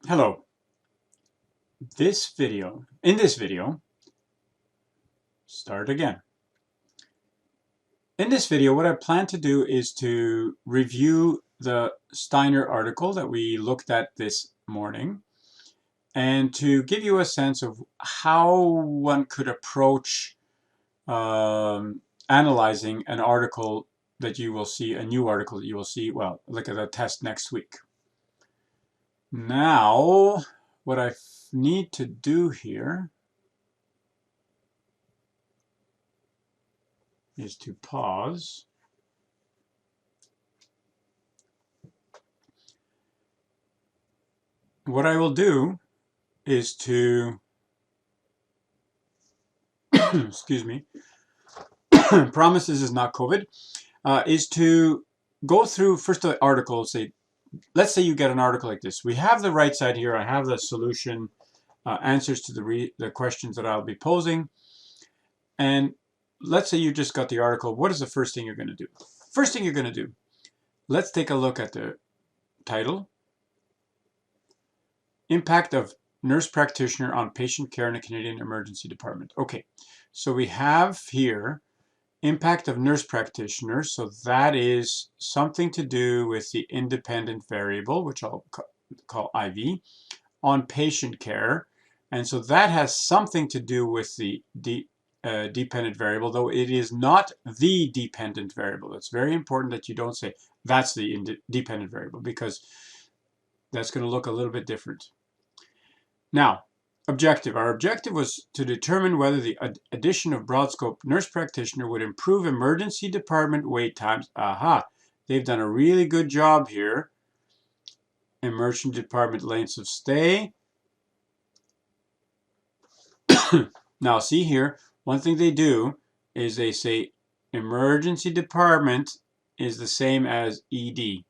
Hello. In this video, start again. In this video, what I plan to do is to review the Steiner article that we looked at this morning and to give you a sense of how one could approach analyzing an article that you will see, a new article that you will see, well, look at the test next week. Now, what I need to do here is to pause. What I will do is to, excuse me, promise this is not COVID, is to go through first the article. Let's say you get an article like this. We have the right side here. I have the solution, answers to the questions that I'll be posing. And let's say you just got the article. What is the first thing you're going to do? First thing you're going to do, let's take a look at the title. Impact of nurse practitioner on patient care in a Canadian emergency department. Okay, so we have here impact of nurse practitioner. So that is something to do with the independent variable, which I'll call IV, on patient care. And so that has something to do with the dependent variable, though it is not the dependent variable. It's very important that you don't say that's the dependent variable, because that's going to look a little bit different. Now, objective. Our objective was to determine whether the addition of broad scope nurse practitioner would improve emergency department wait times. Aha, they've done a really good job here. Emergency department lengths of stay. Now see here, one thing they do is they say emergency department is the same as ED.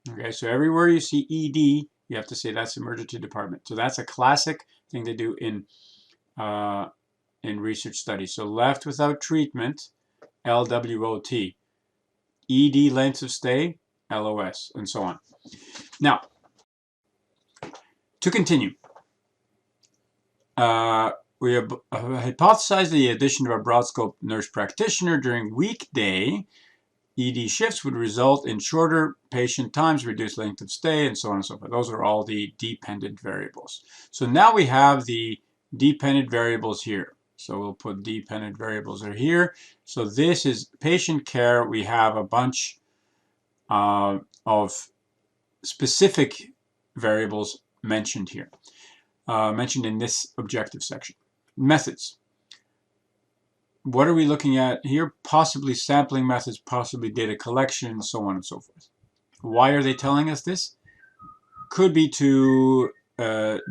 Okay, so everywhere you see ED, you have to say that's emergency department. So that's a classic thing they do in research studies. So left without treatment, LWOT. ED lengths of stay, LOS, and so on. Now, to continue, we have hypothesized the addition of a broad scope nurse practitioner during weekday ED shifts would result in shorter patient times, reduced length of stay, and so on and so forth. Those are all the dependent variables. So now we have the dependent variables here. So we'll put dependent variables are here. So this is patient care. We have a bunch of specific variables mentioned here, mentioned in this objective section. Methods. What are we looking at here? Possibly sampling methods, possibly data collection, and so on and so forth. Why are they telling us this? Could be to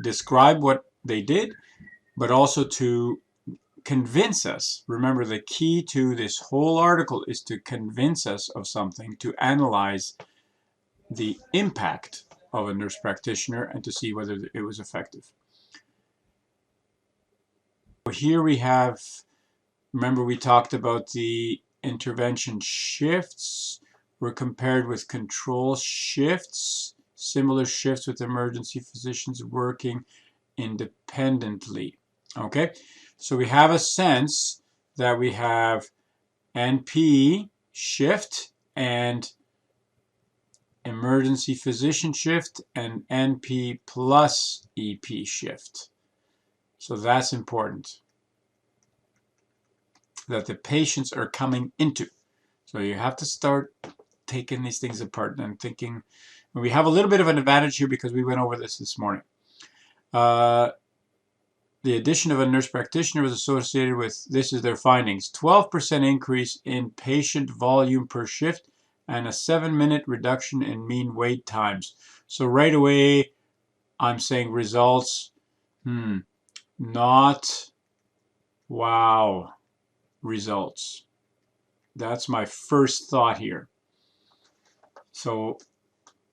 describe what they did, but also to convince us. Remember, the key to this whole article is to convince us of something, to analyze the impact of a nurse practitioner and to see whether it was effective. Here we have, remember we talked about the intervention shifts were compared with control shifts, similar shifts with emergency physicians working independently. Okay, so we have a sense that we have NP shift and emergency physician shift and NP plus EP shift. So that's important, that the patients are coming into. So you have to start taking these things apart and thinking. We have a little bit of an advantage here because we went over this morning. The addition of a nurse practitioner was associated with, this is their findings, 12% increase in patient volume per shift and a 7-minute reduction in mean wait times. So right away, I'm saying results, not wow results. That's my first thought here. So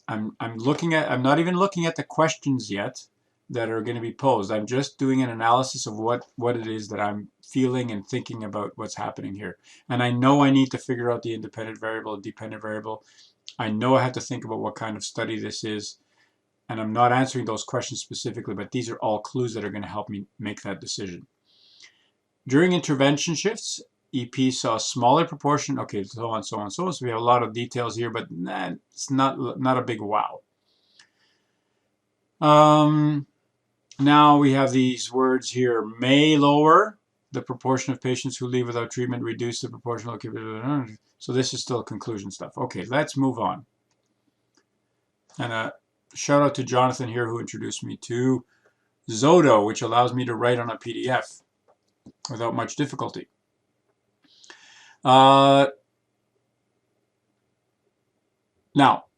I'm not even looking at the questions yet that are going to be posed. I'm just doing an analysis of what it is that I'm feeling and thinking about what's happening here. And I know I need to figure out the independent variable and dependent variable. I know I have to think about what kind of study this is. And I'm not answering those questions specifically, but these are all clues that are going to help me make that decision. During intervention shifts, EP saw a smaller proportion, okay, so on, so on, so on. So we have a lot of details here, but it's not a big wow. Now we have these words here: may lower the proportion of patients who leave without treatment, reduce the proportion of... So this is still conclusion stuff. Okay, let's move on. And a shout out to Jonathan here, who introduced me to Zodo, which allows me to write on a PDF without much difficulty. Now,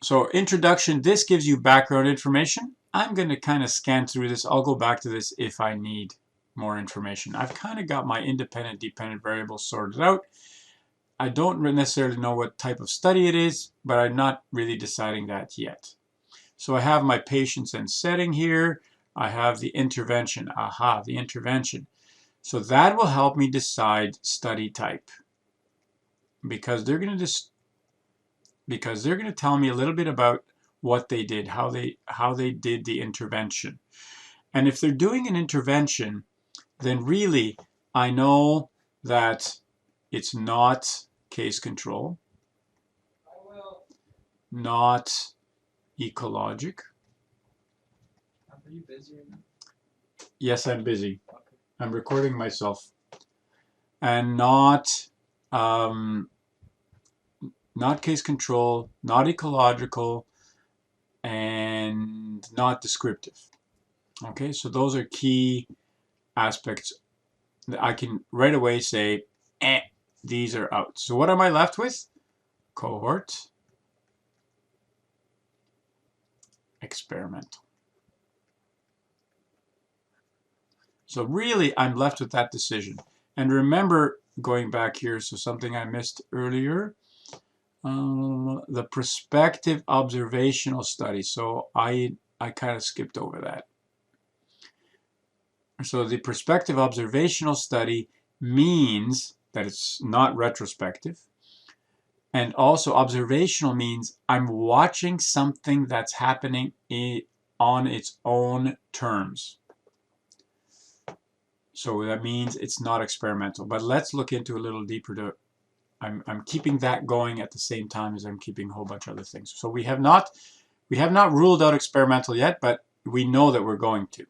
so introduction, this gives you background information. I'm going to kind of scan through this. I'll go back to this if I need more information. I've kind of got my independent, dependent variables sorted out. I don't necessarily know what type of study it is, but I'm not really deciding that yet. So I have my patients and setting here. I have the intervention. Aha, the intervention. So that will help me decide study type, because they're going to tell me a little bit about what they did, how they did the intervention. And if they're doing an intervention, then really I know that it's not case control, not ecologic. Are you busy right now? Yes, I'm busy. Okay. I'm recording myself. And not case control, not ecological, and not descriptive. Okay, so those are key aspects that I can right away say, these are out. So what am I left with? Cohort, experimental. So really, I'm left with that decision. And remember, going back here, so something I missed earlier, the prospective observational study. So I kind of skipped over that. So the prospective observational study means that it's not retrospective. And also observational means I'm watching something that's happening on its own terms. So that means it's not experimental. But let's look into a little deeper. I'm keeping that going at the same time as I'm keeping a whole bunch of other things. So we have not ruled out experimental yet, but we know that we're going to.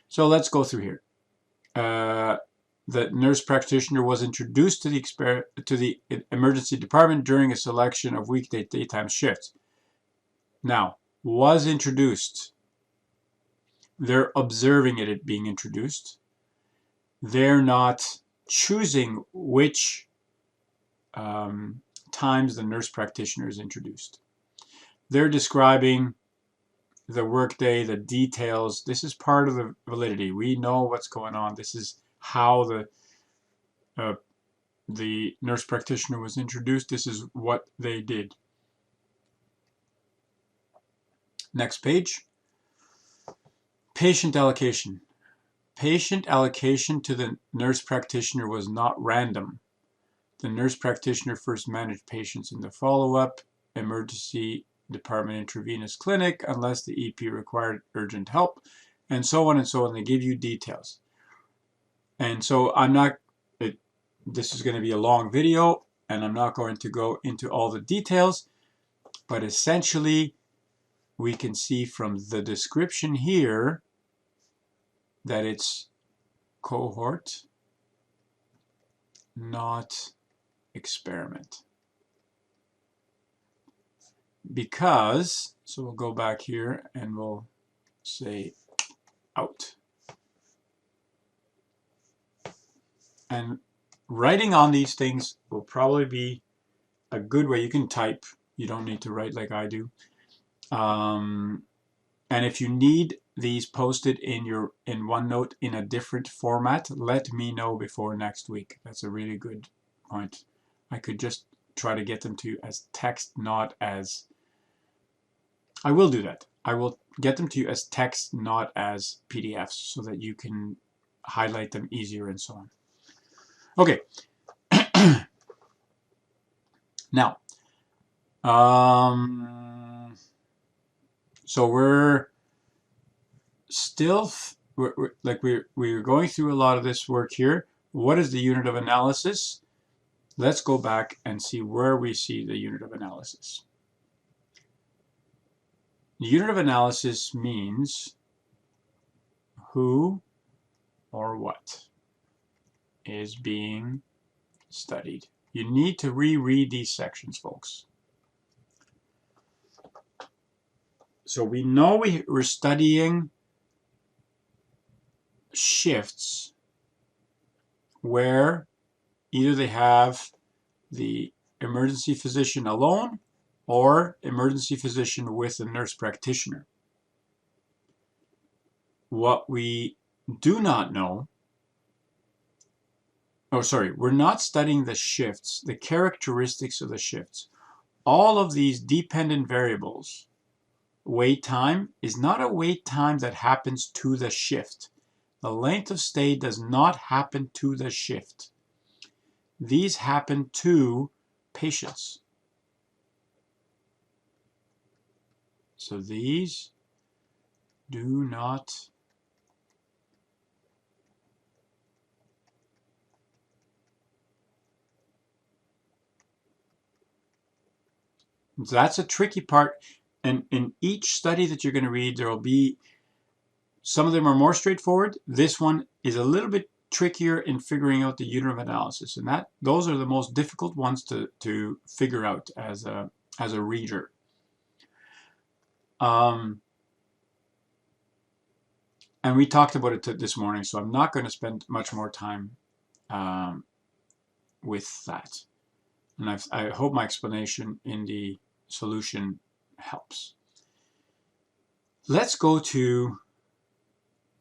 So let's go through here. The nurse practitioner was introduced to the emergency department during a selection of weekday daytime shifts. Now, was introduced. They're observing it being introduced. They're not choosing which times the nurse practitioner is introduced. They're describing the workday, the details. This is part of the validity. We know what's going on. This is how the nurse practitioner was introduced. This is what they did. Next page. Patient allocation. Patient allocation to the nurse practitioner was not random. The nurse practitioner first managed patients in the follow-up emergency department intravenous clinic unless the EP required urgent help, and so on and so on. They give you details. And so this is going to be a long video, and I'm not going to go into all the details, but essentially we can see from the description here that it's cohort, not experiment. Because, so we'll go back here and we'll say out. And writing on these things will probably be a good way. You can type. You don't need to write like I do. And if you need these posted in OneNote in a different format, let me know before next week. That's a really good point. I could just try to get them to you as text, not as... I will do that. I will get them to you as text, not as PDFs, so that you can highlight them easier and so on. Okay. Now, so we're still, we're going through a lot of this work here. What is the unit of analysis? Let's go back and see where we see the unit of analysis. The unit of analysis means who or what is being studied. You need to reread these sections, folks. So we know we're studying shifts where either they have the emergency physician alone or emergency physician with a nurse practitioner. What we do not know, we're not studying the shifts, the characteristics of the shifts. All of these dependent variables, wait time is not a wait time that happens to the shift. The length of stay does not happen to the shift. These happen to patients. So these do not that's a tricky part, and in each study that you're going to read, there will be some of them are more straightforward. This one is a little bit trickier in figuring out the unit of analysis, and those are the most difficult ones to figure out as a reader. And we talked about it this morning, so I'm not going to spend much more time with that. And I hope my explanation in the solution helps. Let's go to,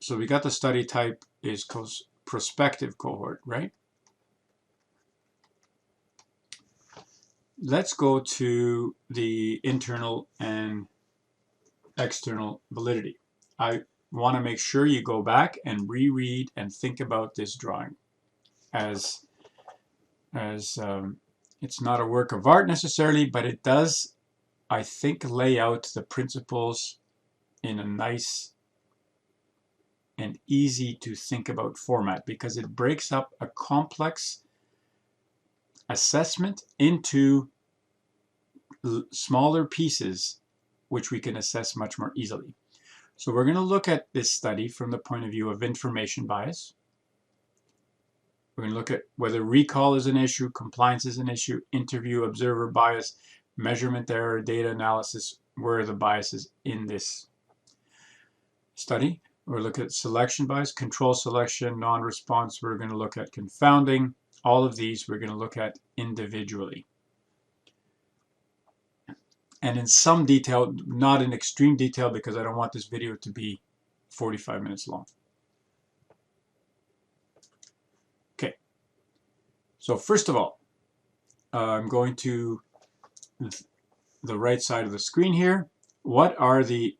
so we got the study type is prospective cohort, right? Let's go to the internal and external validity. I want to make sure you go back and reread and think about this drawing as it's not a work of art necessarily, but it does, I think, lay out the principles in a nice and easy to think about format, because it breaks up a complex assessment into smaller pieces which we can assess much more easily. So we're going to look at this study from the point of view of information bias. We're going to look at whether recall is an issue, compliance is an issue, interview observer bias, measurement error, data analysis, where are the biases in this study. We're going to look at selection bias, control selection, non-response. We're going to look at confounding. All of these we're going to look at individually. And in some detail, not in extreme detail, because I don't want this video to be 45 minutes long. Okay. So first of all, I'm going to the right side of the screen here. What are the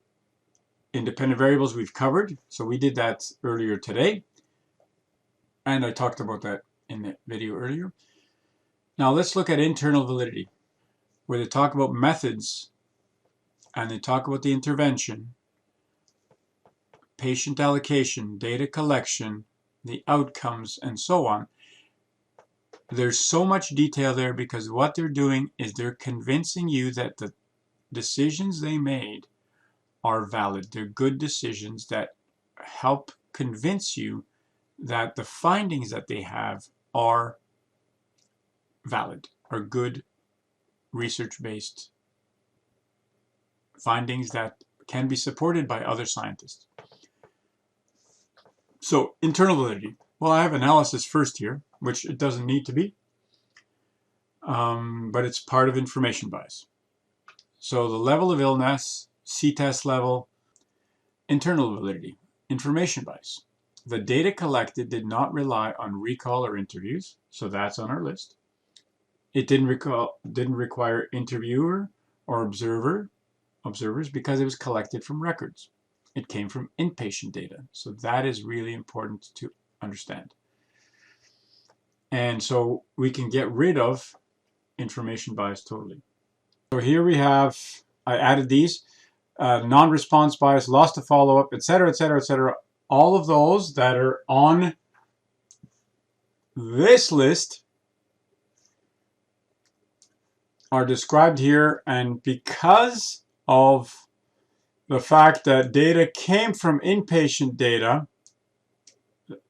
independent variables we've covered? So we did that earlier today, and I talked about that in the video earlier. Now let's look at internal validity, where they talk about methods and they talk about the intervention, patient allocation, data collection, the outcomes, and so on. There's so much detail there because what they're doing is they're convincing you that the decisions they made are valid. They're good decisions that help convince you that the findings that they have are valid, are good research-based findings that can be supported by other scientists. So internal validity. Well, I have analysis first here, which it doesn't need to be, but it's part of information bias. So the level of illness, C-test level, internal validity, information bias. The data collected did not rely on recall or interviews, so that's on our list. It didn't require interviewer or observers because it was collected from records. It came from inpatient data, so that is really important to understand. And so we can get rid of information bias totally. So here we have, I added these. non-response bias, loss to follow-up, etc., etc., etc. All of those that are on this list are described here, and because of the fact that data came from inpatient data,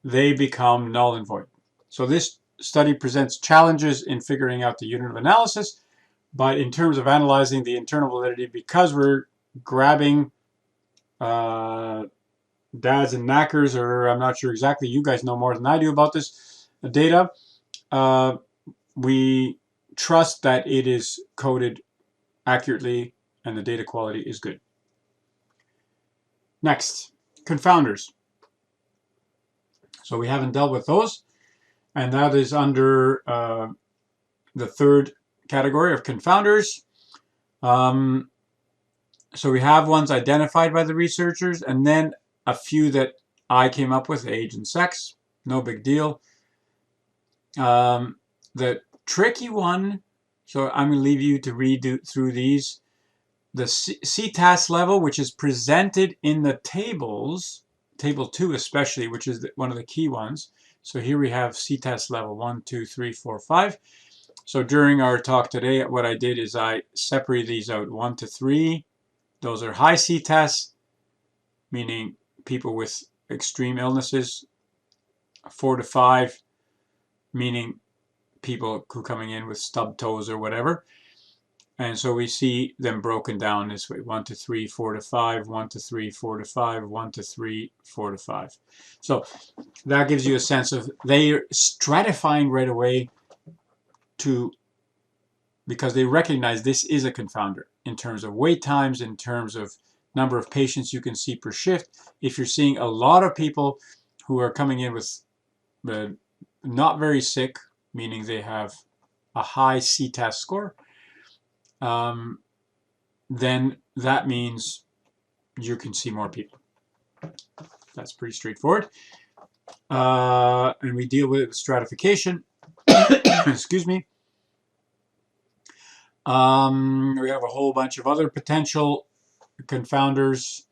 they become null and void. So this study presents challenges in figuring out the unit of analysis, but in terms of analyzing the internal validity, because we're grabbing dads and knackers, or I'm not sure exactly, you guys know more than I do about this data, we trust that it is coded accurately and the data quality is good. Next, confounders. So we haven't dealt with those, and that is under the third category of confounders. So we have ones identified by the researchers, and then a few that I came up with, age and sex, no big deal. The tricky one, so I'm going to leave you to read through these. The CTAS level, which is presented in the tables, table 2 especially, which is one of the key ones. So here we have CTAS level 1, 2, 3, 4, 5. So during our talk today, what I did is I separated these out 1 to 3. Those are high CTAS, meaning people with extreme illnesses. 4 to 5, meaning people who are coming in with stubbed toes or whatever. And so we see them broken down this way: 1 to 3, 4 to 5, 1 to 3, 4 to 5, 1 to 3, 4 to 5. So that gives you a sense of they're stratifying right away because they recognize this is a confounder in terms of wait times, in terms of number of patients you can see per shift. If you're seeing a lot of people who are coming in with not very sick, meaning they have a high CTAS score, then that means you can see more people. That's pretty straightforward. And we deal with stratification. Excuse me. We have a whole bunch of other potential confounders.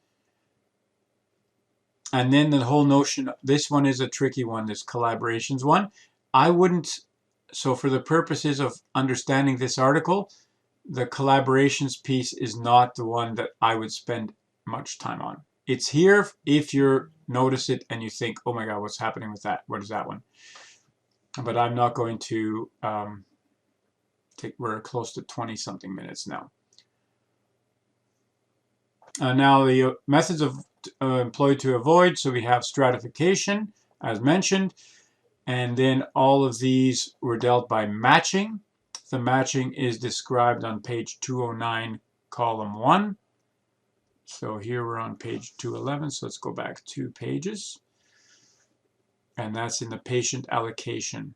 And then the whole notion, this one is a tricky one, this collaborations one. I wouldn't, so for the purposes of understanding this article, the collaborations piece is not the one that I would spend much time on. It's here if you notice it and you think, oh my God, what's happening with that? What is that one? But I'm not going to we're close to 20-something minutes now. Now the methods of employed to avoid. So we have stratification, as mentioned, and then all of these were dealt by matching. The matching is described on page 209, column 1. So here we're on page 211, so let's go back 2 pages. And that's in the patient allocation.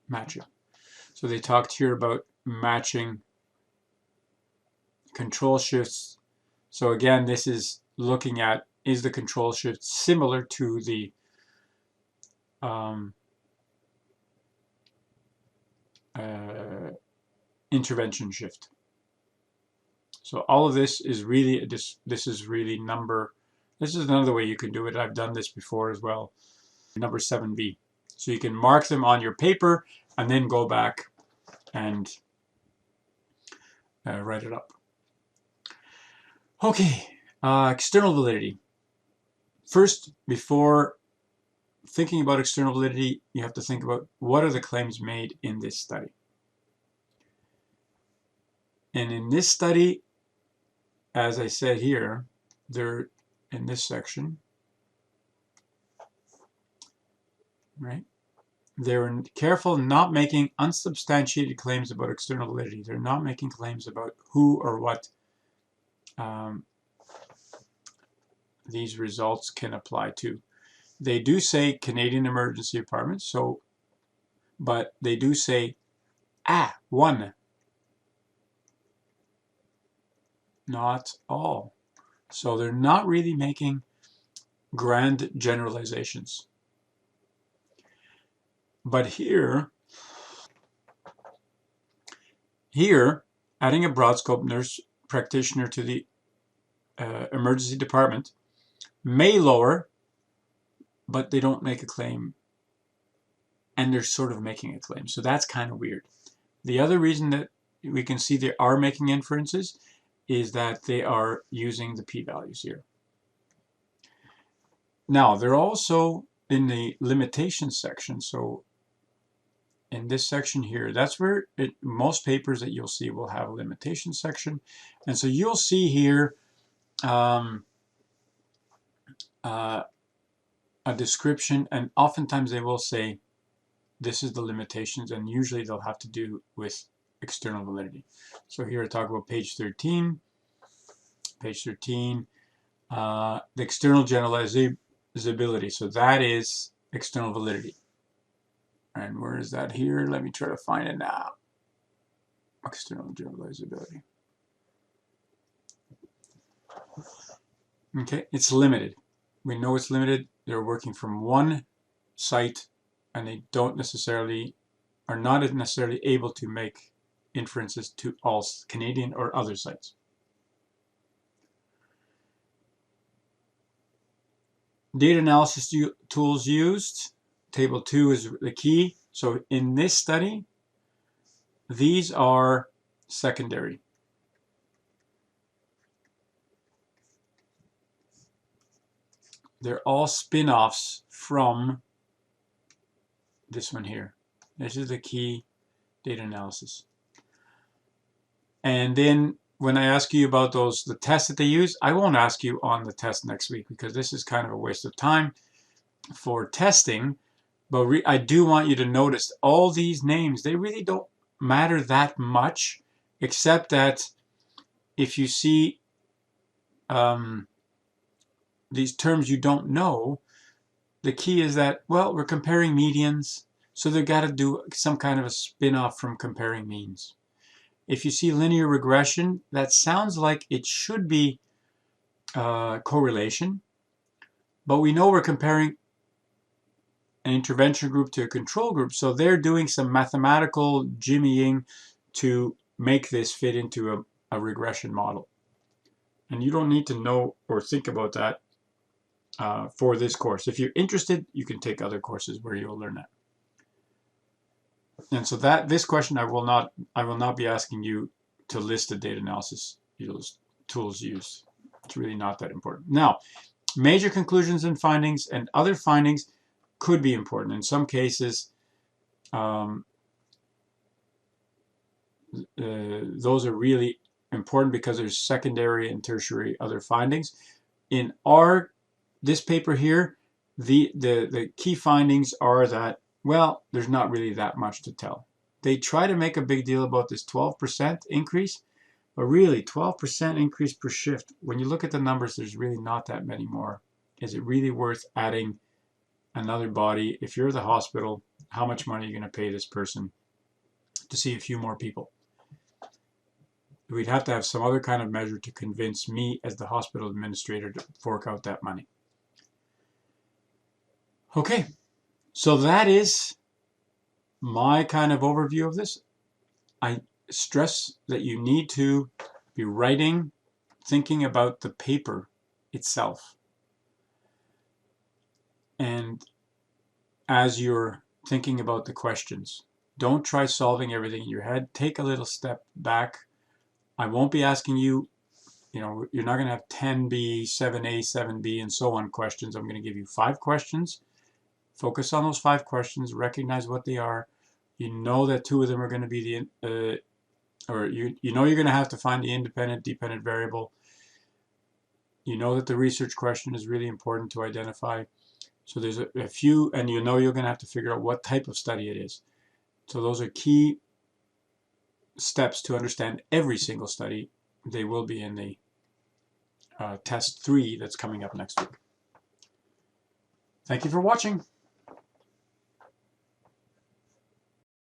Matching. So they talked here about matching control shifts. So again, this is looking at, is the control shift similar to the intervention shift? So all of this is really, this is really this is another way you can do it. I've done this before as well. Number 7B. So you can mark them on your paper and then go back and write it up. Okay, external validity. First, before thinking about external validity, you have to think about what are the claims made in this study. And in this study, as I said here, they're in this section, right? They're careful not making unsubstantiated claims about external validity. They're not making claims about who or what these results can apply to. They do say Canadian Emergency Department, so, but they do say, one, not all. So they're not really making grand generalizations. But here, Here, adding a broad scope nurse practitioner to the emergency department may lower, but they don't make a claim, and they're sort of making a claim. So that's kind of weird. The other reason that we can see they are making inferences is that they are using the p-values here. Now, they're also in the limitations section. So in this section here, that's where most papers that you'll see will have a limitations section. And so you'll see here a description, and oftentimes they will say this is the limitations, and usually they'll have to do with external validity. So here I talk about page 13. Page 13, the external generalizability. So that is external validity. And where is that here? Let me try to find it now. External generalizability. Okay, it's limited. We know it's limited. They're working from one site, and they don't necessarily, are not necessarily able to make inferences to all Canadian or other sites. Data analysis tools used. Table 2 is the key. So in this study, these are secondary. They're all spin-offs from this one here. This is the key data analysis. And then when I ask you about the tests that they use, I won't ask you on the test next week because this is kind of a waste of time for testing. But I do want you to notice all these names. They really don't matter that much, except that if you see these terms you don't know, the key is that, well, we're comparing medians, so they've got to do some kind of a spin-off from comparing means. If you see linear regression, that sounds like it should be correlation, but we know we're comparing an intervention group to a control group, so they're doing some mathematical jimmying to make this fit into a regression model. And you don't need to know or think about that for this course. If you're interested, you can take other courses where you'll learn that. And so this question, I will not be asking you to list the data analysis tools used. It's really not that important. Now, major conclusions and findings and other findings could be important. In some cases, those are really important because there's secondary and tertiary other findings. In this paper here, the key findings are that, well, there's not really that much to tell. They try to make a big deal about this 12% increase, but really 12% increase per shift. When you look at the numbers, there's really not that many more. Is it really worth adding another body? If you're the hospital, how much money are you going to pay this person to see a few more people? We'd have to have some other kind of measure to convince me as the hospital administrator to fork out that money. Okay, so that is my kind of overview of this. I stress that you need to be writing, thinking about the paper itself. And as you're thinking about the questions, don't try solving everything in your head. Take a little step back. I won't be asking you, you're not going to have 10B, 7A, 7B, and so on questions. I'm going to give you 5 questions. Focus on those 5 questions. Recognize what they are. You know that 2 of them are going to be you know you're going to have to find the independent, dependent variable. You know that the research question is really important to identify. So there's a few, and you know you're going to have to figure out what type of study it is. So those are key steps to understand every single study. They will be in the test 3 that's coming up next week. Thank you for watching.